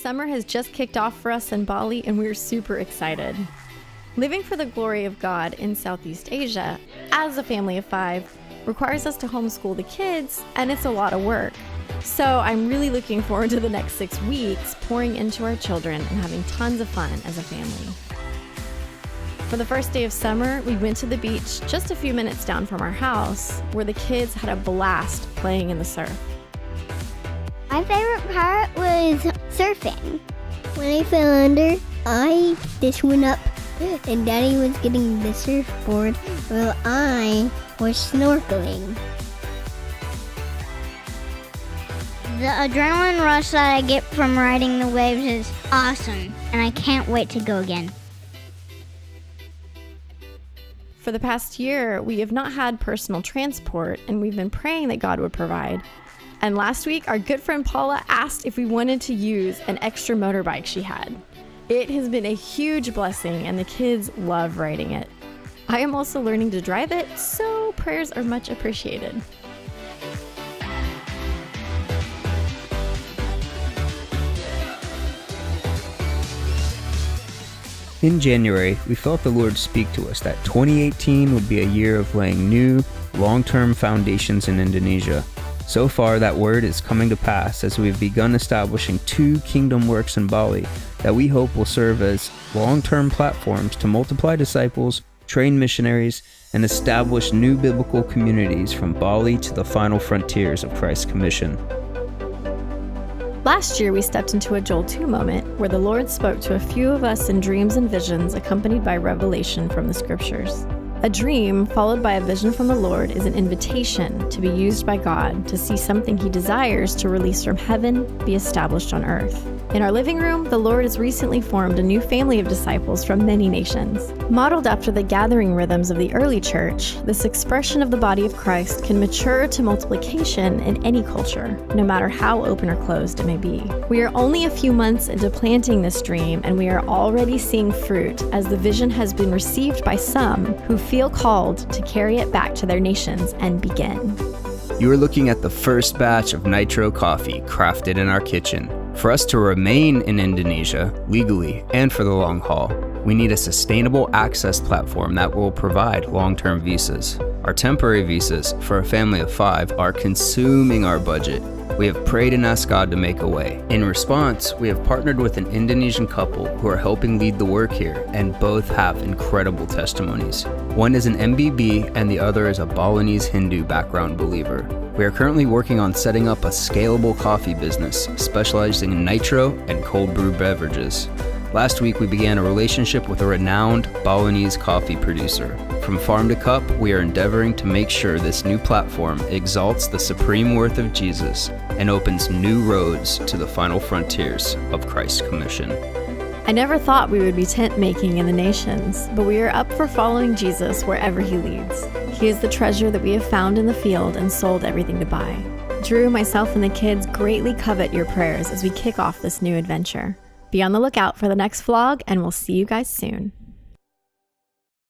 Summer has just kicked off for us in Bali, and we're super excited. Living for the glory of God in Southeast Asia, as a family of 5, requires us to homeschool the kids, and it's a lot of work. So I'm really looking forward to the next 6 weeks, pouring into our children and having tons of fun as a family. For the first day of summer, we went to the beach just a few minutes down from our house, where the kids had a blast playing in the surf. My favorite part was surfing. When I fell under, I just went up and Daddy was getting the surfboard while I was snorkeling. The adrenaline rush that I get from riding the waves is awesome, and I can't wait to go again. For the past year, we have not had personal transport, and we've been praying that God would provide. And last week, our good friend Paula asked if we wanted to use an extra motorbike she had. It has been a huge blessing, and the kids love riding it. I am also learning to drive it, so prayers are much appreciated. In January, we felt the Lord speak to us that 2018 would be a year of laying new, long-term foundations in Indonesia. So far, that word is coming to pass as we have begun establishing 2 kingdom works in Bali that we hope will serve as long-term platforms to multiply disciples, train missionaries, and establish new biblical communities from Bali to the final frontiers of Christ's commission. Last year, we stepped into a Joel 2 moment where the Lord spoke to a few of us in dreams and visions accompanied by revelation from the scriptures. A dream followed by a vision from the Lord is an invitation to be used by God to see something He desires to release from heaven be established on earth. In our living room, the Lord has recently formed a new family of disciples from many nations. Modeled after the gathering rhythms of the early church, this expression of the body of Christ can mature to multiplication in any culture, no matter how open or closed it may be. We are only a few months into planting this dream, and we are already seeing fruit as the vision has been received by some who feel called to carry it back to their nations and begin. You are looking at the first batch of nitro coffee crafted in our kitchen. For us to remain in Indonesia legally and for the long haul, we need a sustainable access platform that will provide long-term visas. Our temporary visas for a family of 5 are consuming our budget. We have prayed and asked God to make a way. In response, we have partnered with an Indonesian couple who are helping lead the work here, and both have incredible testimonies. One is an MBB and the other is a Balinese Hindu background believer. We are currently working on setting up a scalable coffee business specializing in nitro and cold brew beverages. Last week, we began a relationship with a renowned Balinese coffee producer. From farm to cup, we are endeavoring to make sure this new platform exalts the supreme worth of Jesus and opens new roads to the final frontiers of Christ's commission. I never thought we would be tent making in the nations, but we are up for following Jesus wherever He leads. He is the treasure that we have found in the field and sold everything to buy. Drew, myself, and the kids greatly covet your prayers as we kick off this new adventure. Be on the lookout for the next vlog, and we'll see you guys soon.